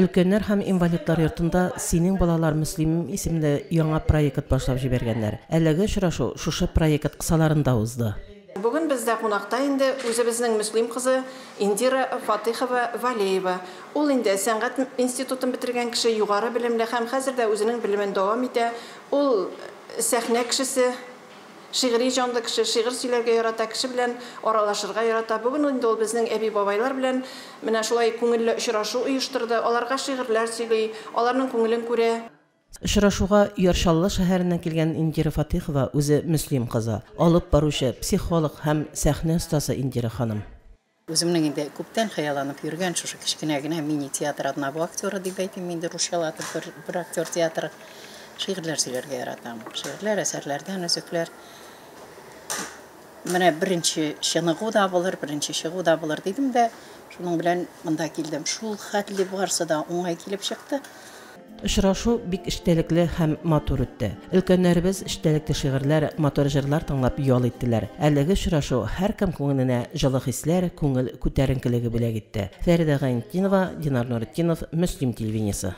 Өлкәннәр һәм инвалидлар йортында «Синең балалар Мөслимем» исемле яңа проект башлап җибәргәннәр. Әлеге очрашу шушы проект кысаларында узды. Бүген бездә кунакта инде үзебезнең Мөслим кызы Индира Фатихова Валеева. Ул инде сәнгать институтын бетергән кеше, югары белемле һәм хәзер дә үзенең белемен дәвам итә. Ул сәхнә кешесе, шигъри җанлы кеше, шигырь сөйләргә ярата, кеше белән аралашырга ярата. Бүген инде ул безнең әби-бабайлар белән менә шулай күңелле очрашу оештырды. Аларга шигырьләр сөйли, аларның күңелен күрә. Очрашуга Яршаллы шәһәреннән килгән Индира Фатихова үзе Мөслим кызы, алып баручы психолог һәм сәхнә остасы Индира ханым. Үземнең инде күптән хыялланып йөргән шушы кечкенә генә мини-театр одного актера дип әйтим инде русчалатып бер актер театры. Шигырьләр сөйләргә яратам. Шигырьләр, әсәрләрдән өзекләр. Менә беренче чыгу да булыр, беренче чыгу да булыр дидем дә, шуның белән монда килдем. Шул хәтле барсы да уңай килеп чыкты. Очрашу бик эчтәлекле һәм матур үтте. Өлкәннәребез эчтәлекле шигырьләр, матур җырлар тыңлап ял иттеләр. Әлеге очрашу һәркем күңеленә җылы хисләр, күңел күтәренкелеге бүләк итте. Фәридә Гайнетдинова, Динар Нуретдинов, Мөслим телевидениесе.